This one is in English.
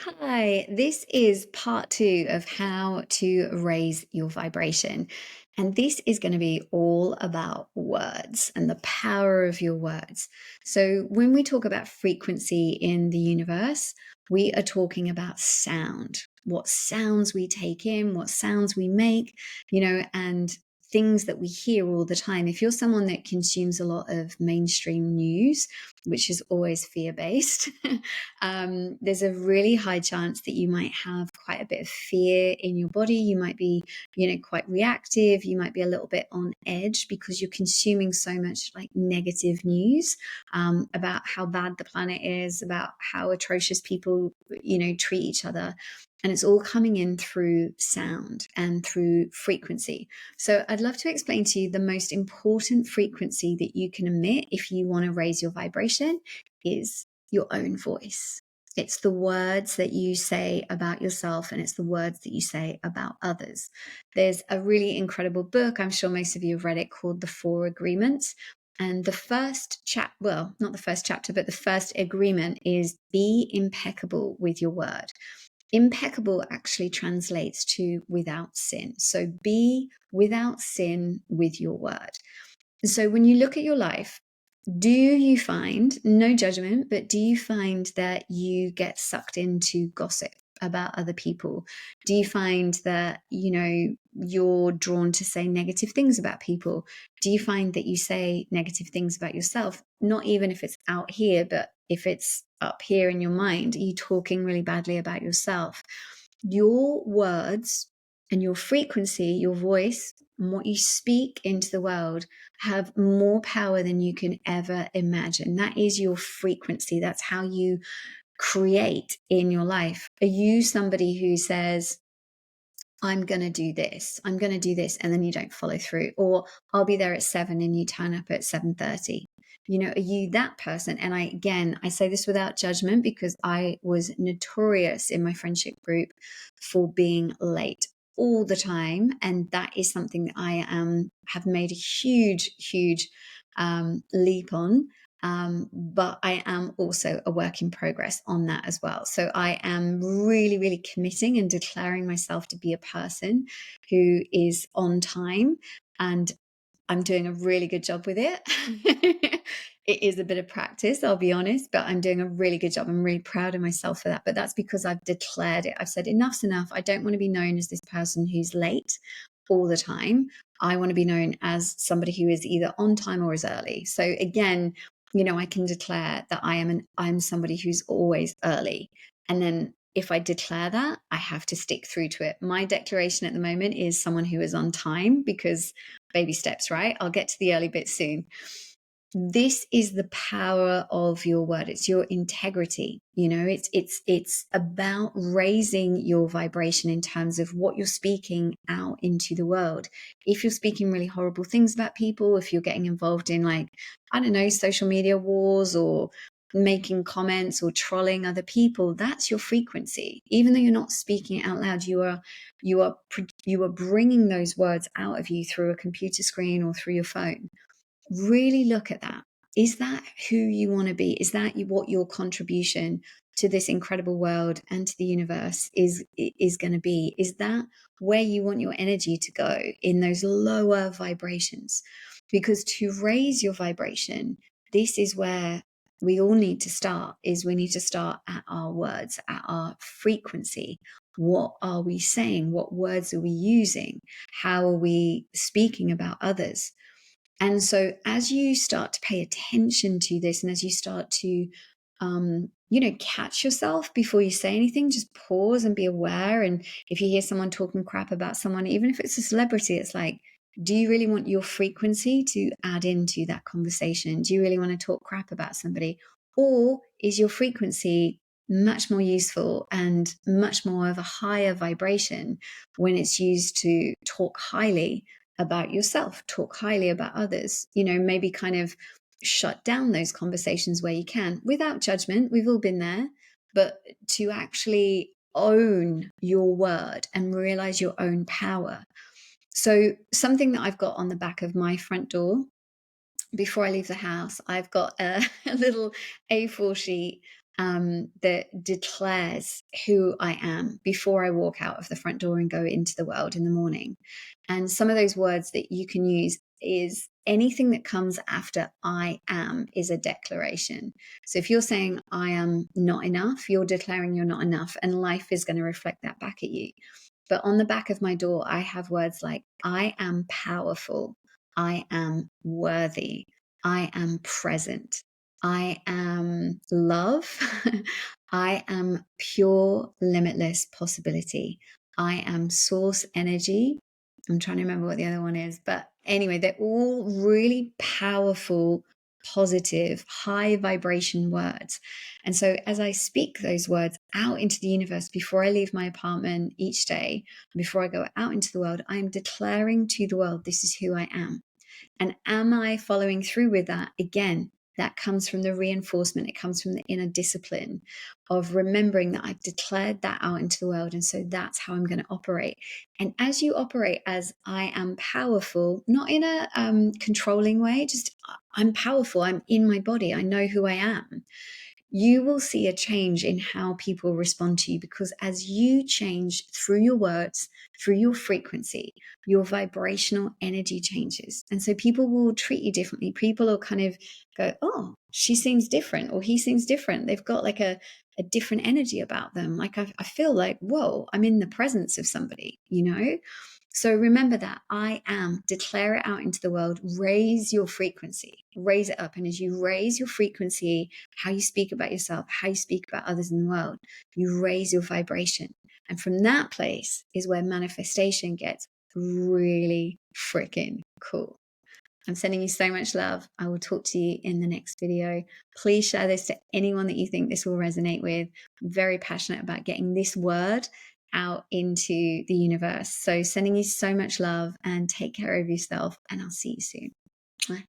Hi, this is part two of how to raise your vibration. And this is going to be all about words and the power of your words. So, when we talk about frequency in the universe, we are talking about sound, what sounds we take in, what sounds we make, and things that we hear all the time. If you're someone that consumes a lot of mainstream news, which is always fear based, there's a really high chance that you might have quite a bit of fear in your body. You might be, quite reactive. You might be a little bit on edge because you're consuming so much like negative news about how bad the planet is, about how atrocious people, treat each other. And it's all coming in through sound and through frequency. So I'd love to explain to you the most important frequency that you can emit if you want to raise your vibration is your own voice. It's the words that you say about yourself and it's the words that you say about others. There's a really incredible book, I'm sure most of you have read it, called The Four Agreements. And the first well, not the first chapter, but the first agreement is be impeccable with your word. Impeccable actually translates to without sin. So be without sin with your word. So when you look at your life, do you find, no judgment, but do you find that you get sucked into gossip about other people? Do you find that, you're drawn to say negative things about people? Do you find that you say negative things about yourself? Not even if it's out here, but if it's up here in your mind, are you talking really badly about yourself? Your words and your frequency, your voice, and what you speak into the world have more power than you can ever imagine. That is your frequency. That's how you create in your life. Are you somebody who says, I'm going to do this, I'm going to do this, and then you don't follow through? Or I'll be there at 7 and you turn up at 7:30? Are you that person? And I say this without judgment because I was notorious in my friendship group for being late all the time. And that is something that I have made a huge leap on. But I am also a work in progress on that as well. So I am really committing and declaring myself to be a person who is on time, and I'm doing a really good job with it. It is a bit of practice, I'll be honest, but I'm doing a really good job. I'm really proud of myself for that. But that's because I've declared it. I've said enough's enough. I don't want to be known as this person who's late all the time. I want to be known as somebody who is either on time or is early. So again, I can declare that I'm somebody who's always early. And then if I declare that, I have to stick through to it. My declaration at the moment is someone who is on time, because baby steps, right? I'll get to the early bit soon. This is the power of your word. It's your integrity. It's about raising your vibration in terms of what you're speaking out into the world. If you're speaking really horrible things about people, if you're getting involved in, like, I don't know, social media wars, or making comments or trolling other people, that's your frequency. Even though you're not speaking it out loud, you are bringing those words out of you through a computer screen or through your phone. Really look at that. Is that who you want to be? Is that what your contribution to this incredible world and to the universe is going to be? Is that where you want your energy to go, in those lower vibrations? Because to raise your vibration, this is where we all need to start. We need to start at our words, at our frequency. What are we saying? What words are we using? How are we speaking about others? And so as you start to pay attention to this, and as you start to, catch yourself before you say anything, just pause and be aware. And if you hear someone talking crap about someone, even if it's a celebrity, it's like, do you really want your frequency to add into that conversation? Do you really want to talk crap about somebody? Or is your frequency much more useful and much more of a higher vibration when it's used to talk highly about yourself, talk highly about others, maybe kind of shut down those conversations where you can, without judgment? We've all been there. But to actually own your word and realize your own power. So something that I've got on the back of my front door before I leave the house, I've got a little A4 sheet that declares who I am before I walk out of the front door and go into the world in the morning. And some of those words that you can use is anything that comes after I am is a declaration. So if you're saying I am not enough, you're declaring you're not enough, and life is going to reflect that back at you. But on the back of my door, I have words like I am powerful, I am worthy, I am present, I am love, I am pure, limitless possibility, I am source energy. I'm trying to remember what the other one is, but anyway, they're all really powerful, positive, high vibration words. And so as I speak those words out into the universe before I leave my apartment each day, before I go out into the world, I'm declaring to the world, this is who I am. And am I following through with that? Again, that comes from the reinforcement. It comes from the inner discipline of remembering that I've declared that out into the world. And so that's how I'm going to operate. And as you operate as I am powerful, not in a controlling way, just I'm powerful, I'm in my body, I know who I am, you will see a change in how people respond to you, because as you change through your words, through your frequency, your vibrational energy changes. And so people will treat you differently. People will kind of go, oh, she seems different, or he seems different. They've got like a different energy about them. Like I feel like, whoa, I'm in the presence of somebody, you know? So remember that I am, declare it out into the world, raise your frequency, raise it up. And as you raise your frequency, how you speak about yourself, how you speak about others in the world, you raise your vibration. And from that place is where manifestation gets really freaking cool. I'm sending you so much love. I will talk to you in the next video. Please share this to anyone that you think this will resonate with. I'm very passionate about getting this word out into the universe. So sending you so much love, and take care of yourself, and I'll see you soon. Bye.